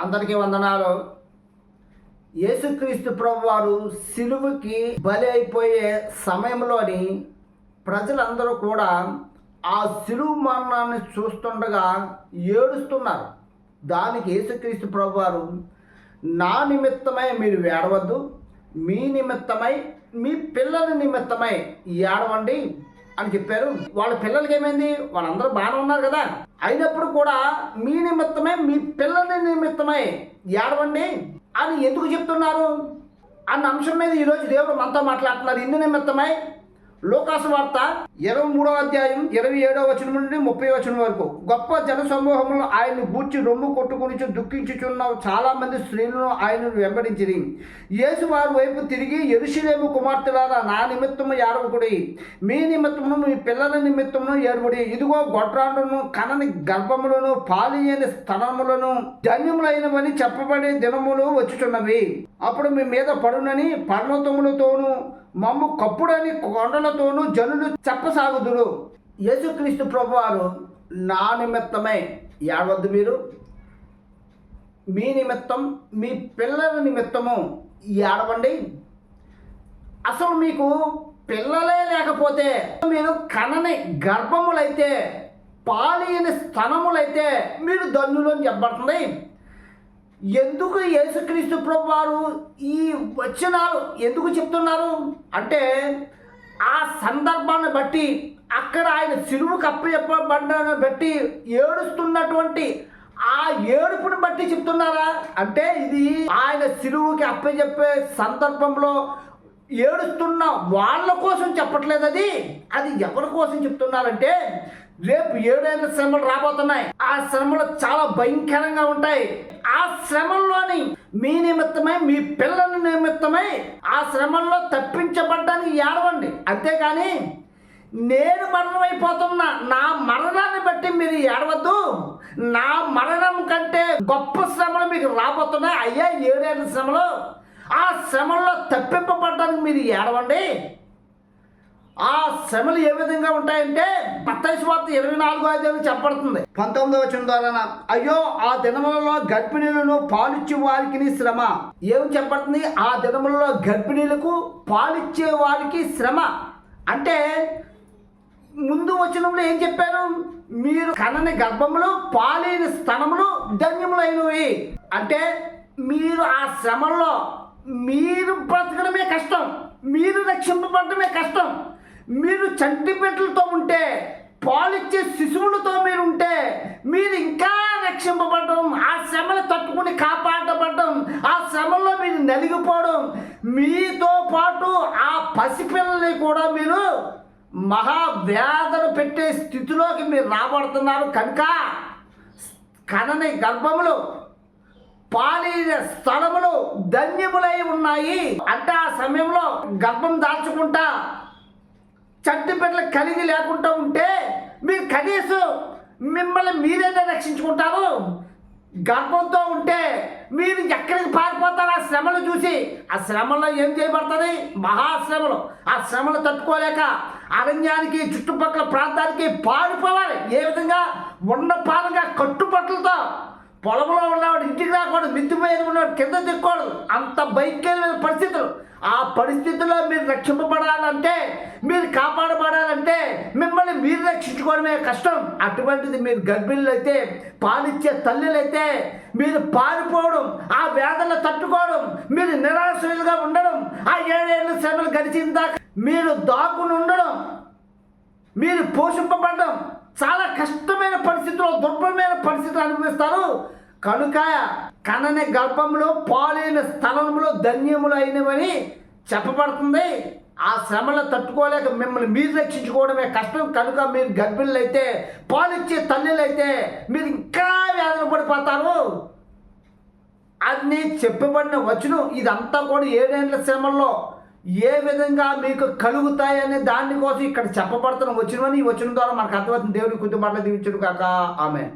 అందరికీ వందనాలు. యేసుక్రీస్తు ప్రభువారు సిలువకి బలి అయిపోయే సమయంలోని ప్రజలందరూ కూడా ఆ సిలువ మరణాన్ని చూస్తుండగా ఏడుస్తున్నారు. దానికి యేసుక్రీస్తు ప్రభువారు, నా నిమిత్తమై మీరు ఏడవద్దు, మీ నిమిత్తమై మీ పిల్లల నిమిత్తమై ఏడవండి అని చెప్పారు. వాళ్ళ పిల్లలకి ఏమైంది? వాళ్ళందరూ బాగానే ఉన్నారు కదా. అయినప్పుడు కూడా మీ నిమిత్తమై మీ పిల్లల నిమిత్తమై ఏడవండి అని ఎందుకు చెప్తున్నారు అన్న అంశం మీద ఈరోజు దేవుడు మనతో మాట్లాడుతున్నారు. ఇందు నిమిత్తమై లూకాసు వార్త 23వ అధ్యాయం 27వ వచనం నుండి 30వ వచనం వరకు. గొప్ప జన సమూహంలో ఆయన్ని గూర్చి రొమ్ము కొట్టుకుని దుఃఖించుచున్న చాలా మంది స్త్రీలను ఆయనను వెంబడించిరి. యేసు వారి వైపు తిరిగి, యెరూషలేము కుమార్తెలారా, నా నిమిత్తము ఏడవకుడి, మీ నిమిత్తమును మీ పిల్లల నిమిత్తమును ఏడవడి. ఇదిగో గొడ్రాండును కనని గర్భములను పాలియని స్తనములను ధన్యములైనవని చెప్పబడే దినములు వచ్చుచున్నవి. అప్పుడు మీ మీద పడునని పర్వతములతోనూ మమ్ము కప్పుడని కొండలతోనూ జనులు చెప్పసాగుదురు. యేసుక్రీస్తు ప్రభువారు, నా నిమిత్తమై ఏడవద్దు, మీరు మీ నిమిత్తం మీ పిల్లల నిమిత్తము ఏడవండి. అసలు మీకు పిల్లలే లేకపోతే, మీరు కనని గర్భములైతే, పాలియని స్తనములైతే మీరు ధన్యులు అని చెప్పబడుతుంది. ఎందుకు యేసుక్రీస్తు ప్రభువారు ఈ వచనాలు ఎందుకు చెప్తున్నారు అంటే, ఆ సందర్భాన్ని బట్టి, అక్కడ ఆయన సిలువకు అప్పచెప్పబడ్డాన్ని బట్టి ఏడుస్తున్నటువంటి ఆ ఏడుపుని బట్టి చెప్తున్నారా అంటే, ఇది ఆయన సిలువకి అప్పచెప్పే సందర్భంలో ఏడుస్తున్న వాళ్ళ కోసం చెప్పట్లేదు. అది ఎవరి కోసం చెప్తున్నారంటే, రేపు 7 ఏళ్ళ శ్రమలు రాబోతున్నాయి. ఆ శ్రమలు చాలా భయంకరంగా ఉంటాయి. ఆ శ్రమల్లోని మీ నిమిత్తమై మీ పిల్లల నిమిత్తమై ఆ శ్రమల్లో తప్పించబడ్డానికి ఏడవండి. అంతేగాని నేను మరణమైపోతున్నా, నా మరణాన్ని బట్టి మీరు ఏడవద్దు, నా మరణం కంటే గొప్ప శ్రమలు మీకు రాబోతున్నాయి అయ్యా, 7 ఏళ్ళ శ్రమలు. ఆ శ్రమల్లో తప్పింపబడ్డానికి మీరు ఏడవండి. ఆ శ్రమలు ఏ విధంగా ఉంటాయంటే, మత్తయి సువార్త 24వ అధ్యాయం చెప్పబడుతుంది 19వ వచనం ద్వారా, అయ్యో ఆ దినములలో గర్భిణీలను పాలిచ్చే వారికి శ్రమ. ఏం చెప్పబడుతుంది? ఆ దినములలో గర్భిణీలకు పాలిచ్చే వారికి శ్రమ. అంటే ముందు వచనంలో ఏం చెప్పారు? మీరు కనని గర్భములు పాలిన స్తనములు ధన్యములైనవి. అంటే మీరు ఆ శ్రమల్లో మీరు బ్రతకడమే కష్టం, మీరు రక్షింపబడమే కష్టం. మీరు చంటి బిడ్డలతో ఉంటే, పాలిచ్చే శిశువులతో మీరు ఉంటే, మీరు ఇంకా రక్షింపబడడం, ఆ శ్రమలు తట్టుకుని కాపాడబడడం, ఆ శ్రమల్లో మీరు నలిగిపోవడం, మీతో పాటు ఆ పసిపిల్లల్ని కూడా మీరు మహావ్యాధులు పెట్టే స్థితిలోకి మీరు రాబడుతున్నారు. కనుక కనని గర్భములు పాలిన స్థలములు ధన్యములై ఉన్నాయి. అంటే ఆ సమయంలో గర్భం దాల్చుకుంటా చంటి బిడ్డలు కలిగి లేకుండా ఉంటే, మీరు కనీసం మిమ్మల్ని మీరైనా రక్షించుకుంటారు. గర్భంతో ఉంటే మీరు ఎక్కడికి పారిపోతారు ఆ శ్రమలు చూసి? ఆ శ్రమలో ఏం చేయబడుతుంది? మహాశ్రమలు. ఆ శ్రమలు తట్టుకోలేక అరణ్యానికి, చుట్టుపక్కల ప్రాంతానికి పారిపోవాలి. ఏ విధంగా? ఉన్న పాలుగా కట్టుబట్టలతో. పొలంలో ఉన్నవాడు ఇంటికి రాకూడదు, మిద్ది మీద ఉన్నవాడు కింద దిక్కకూడదు. అంత భయంకరమైన పరిస్థితులు. ఆ పరిస్థితుల్లో మీరు రక్షింపబడాలంటే, మీరు కాపాడబడాలంటే మిమ్మల్ని మీరు రక్షించుకోవడమే కష్టం. అటువంటిది మీరు గర్భిణులు అయితే, పాలిచ్చే తల్లులైతే మీరు పారిపోవడం, ఆ వేదనలు తట్టుకోవడం, మీరు నిరాశ్రయులుగా ఉండడం, ఆ 7 ఏళ్ళ శ్రమలు గడిచిన దాకా మీరు దాక్కుని ఉండడం, మీరు పోషింపబడడం, చాలా కష్టమైన పరిస్థితుల్లో, దుర్భరమైన పరిస్థితులు అనుభవిస్తారు. కనుక కనని గర్భంలో పాలైన స్థలంలో ధన్యములు అయినవని చెప్పబడుతుంది. ఆ శ్రమలు తట్టుకోలేక మిమ్మల్ని మీరు రక్షించుకోవడమే కష్టం. కనుక మీరు గర్భిణులైతే, పాలిచ్చే తల్లులైతే మీరు ఇంకా వేదన పడిపోతారు అని చెప్పబడిన వచనం. ఇదంతా కూడా 7 ఏళ్ళ శ్రమల్లో ఏ విధంగా మీకు కలుగుతాయనే దానికోసం ఇక్కడ చెప్పబడుతున్న వచనం. ఈ వచనం ద్వారా మనకు అర్థమవుతుంది. దేవుని కొద్ది మాటలు దీవించును కాక. ఆమేన్.